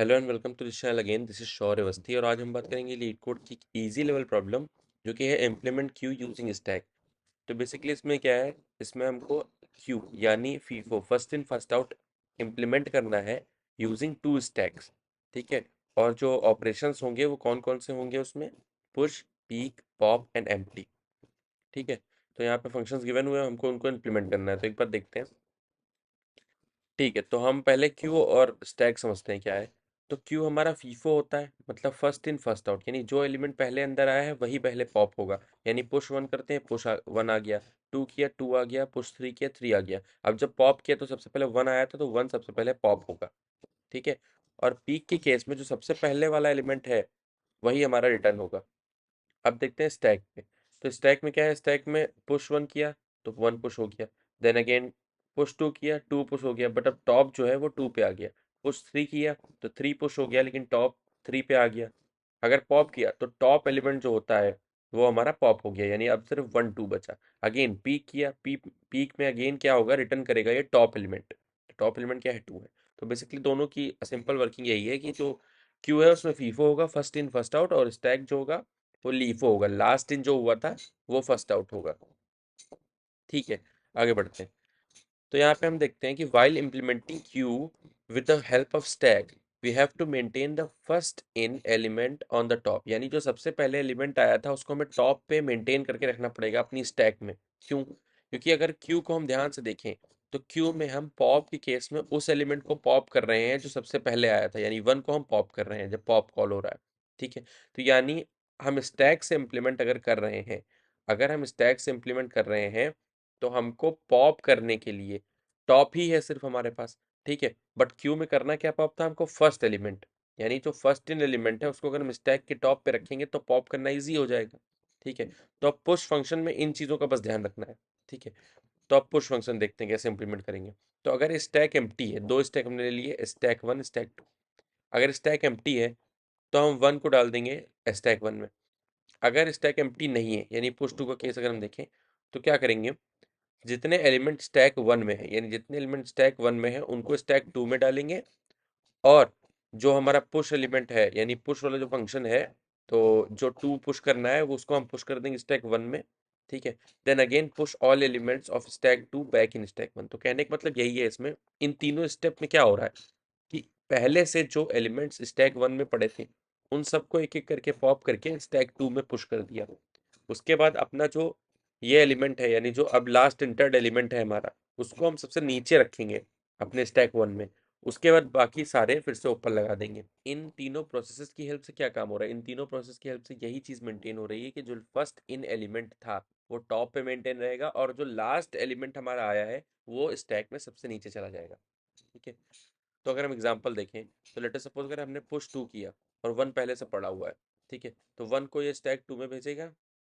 Hello and welcome to this channel again. This is Shaurya Awasthi और आज हम बात करेंगे लीड कोड की इजी लेवल प्रॉब्लम जो कि है इम्प्लीमेंट क्यू यूजिंग स्टैक। तो बेसिकली इसमें क्या है, इसमें हमको क्यू यानी FIFO first in first out implement करना है यूजिंग टू स्टैक्स। ठीक है। और जो ऑपरेशंस होंगे वो कौन कौन से होंगे उसमें, push, peak, pop and empty. ठीक है। तो यहाँ पे फंक्शंस गिवन हुए हैं, हमको उनको इम्प्लीमेंट करना है। तो एक बार देखते हैं। ठीक है, तो हम पहले क्यू और स्टैक समझते हैं क्या है। तो क्यू हमारा फीफो होता है, मतलब फर्स्ट इन फर्स्ट आउट, यानी जो एलिमेंट पहले अंदर आया है वही पहले पॉप होगा। यानी पुश वन करते हैं, पुश वन आ गया, टू किया टू आ गया, पुश थ्री किया थ्री आ गया। अब जब पॉप किया तो सबसे पहले वन आया था, तो वन सबसे पहले पॉप होगा। ठीक है। और पीक के केस में जो सबसे पहले वाला एलिमेंट है वही हमारा रिटर्न होगा। अब देखते हैं स्टैक पे। तो स्टैक में क्या है, स्टैक में पुश वन किया तो वन पुश हो गया, देन अगेन पुश टू किया टू पुश हो गया, बट अब टॉप जो है वो टू पे आ गया। पुश थ्री किया तो थ्री पुश हो गया, लेकिन टॉप थ्री पे आ गया। अगर पॉप किया तो टॉप एलिमेंट जो होता है वो हमारा पॉप हो गया, यानी अब सिर्फ वन टू बचा। अगेन पीक किया, पीक में अगेन क्या होगा, रिटर्न करेगा ये टॉप एलिमेंट। टॉप एलिमेंट क्या है, टू है। तो बेसिकली दोनों की सिंपल वर्किंग यही है कि जो क्यू है उसमें फीफो होगा फर्स्ट इन फर्स्ट आउट, और स्टैक जो होगा वो लीफो होगा, लास्ट इन जो हुआ था वो फर्स्ट आउट होगा। ठीक है। आगे बढ़ते हैं। तो यहाँ पे हम देखते हैं कि while implementing queue with the help of stack we have to maintain the first in element on the top, यानी जो सबसे पहले एलिमेंट आया था उसको हमें टॉप पे मेंटेन करके रखना पड़ेगा अपनी स्टैक में। क्यों? क्योंकि अगर क्यू को हम ध्यान से देखें तो क्यू में हम पॉप के केस में उस एलिमेंट को पॉप कर रहे हैं जो सबसे पहले आया था, यानी वन को हम पॉप कर रहे हैं जब पॉप कॉल हो रहा है। ठीक है। तो यानी हम स्टैक से इम्प्लीमेंट अगर कर रहे हैं, अगर हम स्टैक से इम्प्लीमेंट कर रहे हैं तो हमको पॉप करने के लिए टॉप ही है सिर्फ हमारे पास। ठीक है। बट क्यू में करना क्या पॉप था हमको, फर्स्ट एलिमेंट। यानी जो फर्स्ट इन एलिमेंट है उसको अगर हम स्टैक के टॉप पे रखेंगे तो पॉप करना इजी हो जाएगा। ठीक है। तो अब पुश फंक्शन में इन चीज़ों का बस ध्यान रखना है। ठीक है। तो अब पुश फंक्शन देखते हैं कैसे इंप्लीमेंट करेंगे। तो अगर स्टैक एम्प्टी है, दो स्टैक हमने ले लिए, स्टैक वन स्टैक टू। अगर स्टैक एम्प्टी है तो हम वन को डाल देंगे स्टैक वन में। अगर स्टैक एम्प्टी नहीं है, यानी पुश टू का केस अगर हम देखें, तो क्या करेंगे, जितने एलिमेंट स्टैक वन में है, यानी जितने एलिमेंट स्टैक वन में है उनको स्टैक टू में डालेंगे। और जो हमारा पुश एलिमेंट है, यानी पुश वाला जो फंक्शन है, तो जो टू पुश करना है वो उसको हम पुश कर देंगे स्टैक वन में। ठीक है। Then again push all elements of stack two back in stack one. तो कहने का मतलब यही है, इसमें इन तीनों स्टेप में क्या हो रहा है कि पहले से जो एलिमेंट्स स्टैक वन में पड़े थे उन सबको एक एक करके पॉप करके स्टैक टू में पुश कर दिया। उसके बाद अपना जो ये एलिमेंट है, यानी जो अब लास्ट इंटर्ड एलिमेंट है हमारा, उसको हम सबसे नीचे रखेंगे अपने स्टैक वन में। उसके बाद बाकी सारे फिर से ऊपर लगा देंगे। इन तीनों प्रोसेसेस की हेल्प से क्या काम हो रहा है, इन तीनों प्रोसेस की हेल्प से यही चीज मेंटेन हो रही है कि जो फर्स्ट इन एलिमेंट था वो टॉप पे मेंटेन रहेगा, और जो लास्ट एलिमेंट हमारा आया है वो स्टैक में सबसे नीचे चला जाएगा। ठीक है। तो अगर हम एग्जांपल देखें, तो लेट अस सपोज अगर हमने पुश टू किया और वन पहले से पड़ा हुआ है। ठीक है। तो वन को ये स्टैक टू में भेजेगा,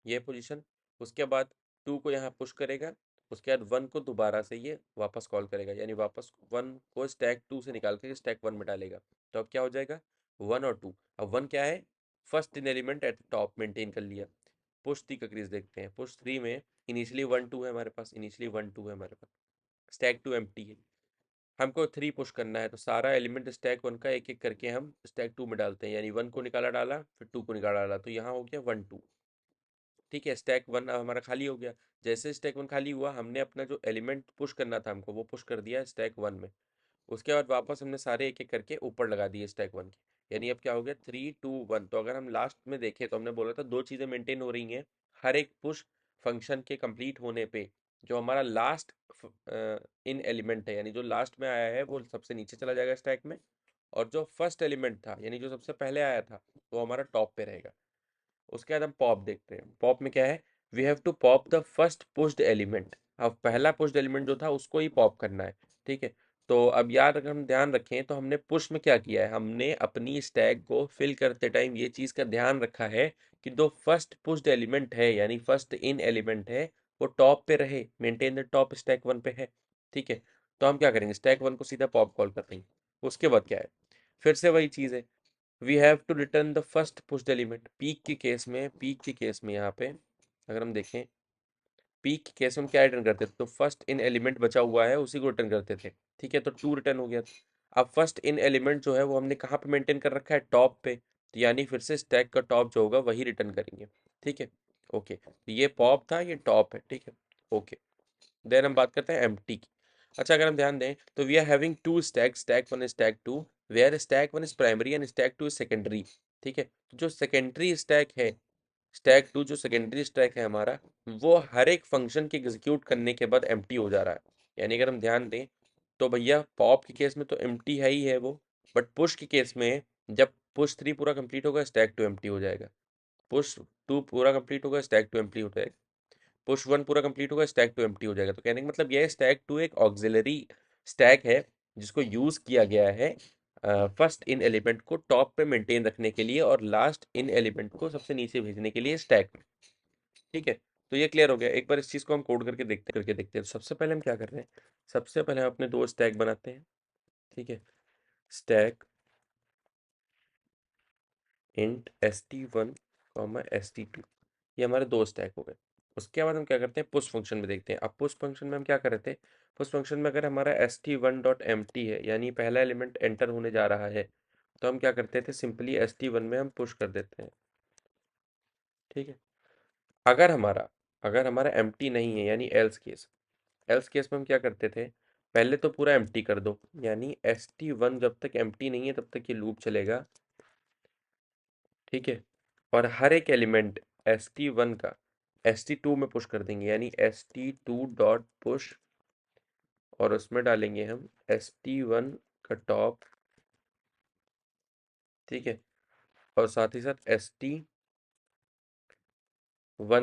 ये पोजीशन। उसके बाद टू को यहाँ पुश करेगा, उसके बाद वन को दोबारा से ये वापस कॉल करेगा, यानी वापस वन को स्टैक टू से निकाल के स्टैक वन में डालेगा। तो अब क्या हो जाएगा, वन और टू। अब वन क्या है, first in element eight top maintain कर लिया। पुश थ्री का केस देखते हैं। पुश थ्री में इनिशियली वन टू है हमारे पास, इनिशियली वन टू है हमारे पास, स्टैक टू एम्प्टी है। हमको थ्री पुश करना है, तो सारा एलिमेंट स्टैक वन का एक एक करके हम स्टैक टू में डालते हैं, यानी वन को निकाला डाला फिर टू को निकाला डाला, तो यहाँ हो गया वन टू। ठीक है। स्टैक वन अब हमारा खाली हो गया। जैसे स्टैक वन खाली हुआ, हमने अपना जो एलिमेंट पुश करना था हमको वो पुश कर दिया स्टैक वन में। उसके बाद वापस हमने सारे एक एक करके ऊपर लगा दिए स्टैक वन के, यानी अब क्या हो गया, थ्री टू वन। तो अगर हम लास्ट में देखें तो हमने बोला था दो चीज़ें मेंटेन हो रही हैं हर एक पुश फंक्शन के कंप्लीट होने पे। जो हमारा लास्ट इन एलिमेंट है, यानी जो लास्ट में आया है वो सबसे नीचे चला जाएगा स्टैक में, और जो फर्स्ट एलिमेंट था यानी जो सबसे पहले आया था वो हमारा टॉप पे रहेगा। उसके बाद हम पॉप देखते हैं। पॉप में क्या है, we have to pop the first pushed element. अब पहला पुश्ड एलिमेंट जो था उसको ही पॉप करना है। ठीक है। तो अब याद अगर हम ध्यान रखें तो हमने पुश में क्या किया है, हमने अपनी स्टैक को फिल करते टाइम ये चीज़ का ध्यान रखा है कि जो फर्स्ट पुश्ड एलिमेंट है यानी फर्स्ट इन एलिमेंट है वो टॉप पे रहे, maintain the top stack one पे है। ठीक है। तो हम क्या करेंगे, स्टैक वन को सीधा पॉप कॉल कर देंगे। उसके बाद क्या है, फिर से वही चीज़ है, we have to return the first pushed element. Peek के केस में यहाँ पे अगर हम देखें, पीक के केस में हम क्या रिटर्न करते थे, तो फर्स्ट इन एलिमेंट बचा हुआ है उसी को रिटर्न करते थे। ठीक है। तो टू रिटर्न हो गया। अब फर्स्ट इन एलिमेंट जो है वो हमने कहाँ पे मेंटेन कर रखा है, टॉप पे, तो यानी फिर से स्टैक का टॉप जो होगा वही रिटर्न करेंगे। ठीक है, ओके, तो ये पॉप था, ये टॉप है। ठीक है, ओके। देन हम बात करते हैं एम्प्टी की। अच्छा, अगर हम ध्यान दें तो we are having two stack, stack one stack two, where stack one is primary and stack two is secondary. ठीक है, तो जो सेकेंडरी स्टैक है, स्टैक टू जो सेकेंडरी स्टैक है हमारा, वो हर एक फंक्शन के एग्जीक्यूट करने के बाद एम्प्टी हो जा रहा है। यानी अगर हम ध्यान दें तो भैया पॉप के केस में तो एम्प्टी है ही है वो, बट पुश के केस में जब पुश थ्री पूरा कंप्लीट होगा स्टैक टू एम्प्टी हो जाएगा, पुश टू पूरा कंप्लीट होगा स्टैक टू एम्प्टी हो जाएगा, पुश वन पूरा कंप्लीट होगा स्टैक टू एम्प्टी हो जाएगा। तो कहने का मतलब यह है स्टैक टू एक ऑक्सिलरी स्टैक है जिसको यूज किया गया है फर्स्ट इन एलिमेंट को टॉप पे मेंटेन रखने के लिए और लास्ट इन एलिमेंट को सबसे नीचे भेजने के लिए स्टैक में। ठीक है, तो ये क्लियर हो गया। एक बार इस चीज को हम कोड करके देखते हैं। तो सबसे पहले हम क्या कर रहे हैं, सबसे पहले हम अपने दो स्टैक बनाते हैं। ठीक है, stack int st1 comma st2, ये हमारे दो स्टैक हो गए। उसके बाद हम क्या करते हैं, पुश फंक्शन में देखते हैं। अब पुश फंक्शन में हम क्या कर रहे थे, पुश फंक्शन में अगर हमारा st1 डॉट एम टी है यानी पहला एलिमेंट एंटर होने जा रहा है, तो हम क्या करते थे, सिंपली st1 में हम पुश कर देते हैं। ठीक है, अगर हमारा अगर हमारा एम टी नहीं है यानी एल्स केस, एल्स केस में हम क्या करते थे, पहले तो पूरा एम्प्टी कर दो, यानी st1 जब तक एम्प्टी नहीं है तब तक ये लूप चलेगा। ठीक है, और हर एक एलिमेंट st1 का st2 में पुश कर देंगे, यानी st2 डॉट पुश, और उसमें डालेंगे हम st1 का टॉप। ठीक है, और साथ ही साथ st1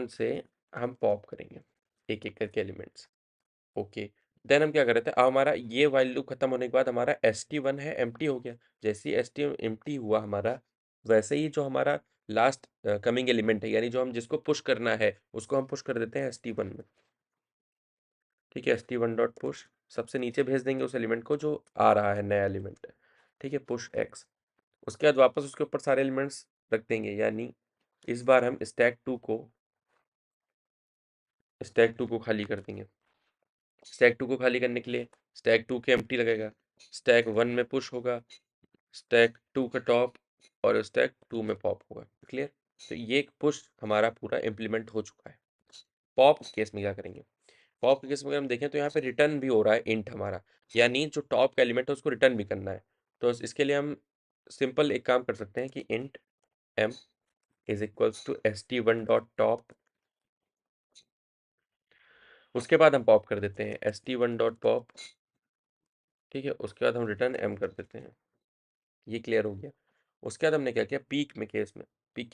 से हम पॉप करेंगे एक एक करके एलिमेंट्स। ओके, देन हम क्या कर रहे थे, अब हमारा ये वाइल लूप खत्म होने के बाद हमारा st1 है एम्प्टी हो गया। जैसे ही st एम्प्टी हुआ हमारा, वैसे ही जो हमारा लास्ट कमिंग एलिमेंट है यानी जो हम जिसको पुश करना है उसको हम पुश कर देते हैं st1 में। ठीक है, st1 डॉट पुश, सबसे नीचे भेज देंगे उस एलिमेंट को जो आ रहा है नया एलिमेंट। ठीक है, पुश x, उसके बाद वापस उसके ऊपर सारे एलिमेंट्स रख देंगे, यानी इस बार हम स्टैक टू को खाली कर देंगे। स्टैक टू को खाली करने के लिए स्टैक टू के एम्प्टी लगेगा, स्टैक वन में पुश होगा, स्टैक टू का टॉप, और स्टैक टू में पॉप होगा। क्लियर, तो ये एक पुश हमारा पूरा इम्प्लीमेंट हो चुका है। पॉप केस में क्या करेंगे, पॉप केस में अगर हम देखें तो यहाँ पे रिटर्न भी हो रहा है इंट हमारा, यानी जो टॉप का एलिमेंट है उसको रिटर्न भी करना है। तो इसके लिए हम सिंपल एक काम कर सकते हैं कि int m is equals to st1 dot top, उसके बाद हम पॉप कर देते हैं st1 डॉट पॉप। ठीक है, उसके बाद हम रिटर्न m कर देते हैं। ये क्लियर हो गया। उसके बाद हमने क्या किया, पीक के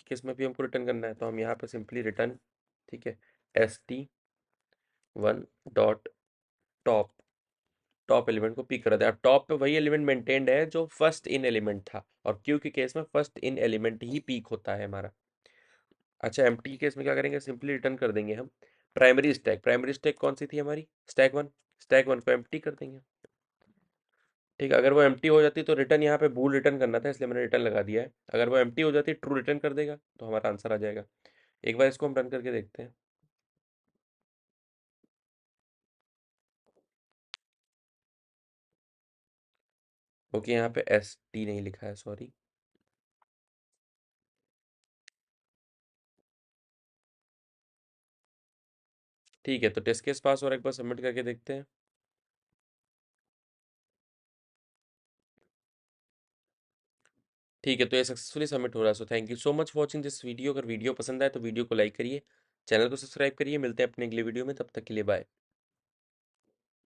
केस में भी हमको रिटर्न करना है, तो हम यहाँ पे सिंपली रिटर्न, ठीक है, st1 dot top, top element को पिक करा दे। अब टॉप पे वही एलिमेंट मेंटेन्ड है जो फर्स्ट इन एलिमेंट था, और क्यू के केस में first in element he peak होता है हमारा। अच्छा, एम्प्टी के केस में क्या करेंगे, सिंपली रिटर्न कर देंगे हम प्राइमरी स्टैक कौन सी थी हमारी, स्टैक वन को एम्प्टी कर देंगे। ठीक है, अगर वो एम्प्टी हो जाती तो रिटर्न यहाँ पे बूल रिटर्न करना था, इसलिए मैंने रिटर्न लगा दिया है। अगर वो एम्प्टी हो जाती ट्रू रिटर्न कर देगा तो हमारा आंसर आ जाएगा। एक बार इसको हम रन करके देखते हैं। ओके, यहाँ पे एस टी नहीं लिखा है, सॉरी। ठीक है, तो टेस्ट केस पास और एक बार सबमिट करके देखते हैं। ठीक है, तो ये सक्सेसफुली सबमिट हो रहा है। So thank you so much for watching this video. अगर वीडियो पसंद आए तो वीडियो को लाइक करिए, चैनल को सब्सक्राइब करिए। मिलते हैं अपने अगले वीडियो में, तब तक के लिए बाय।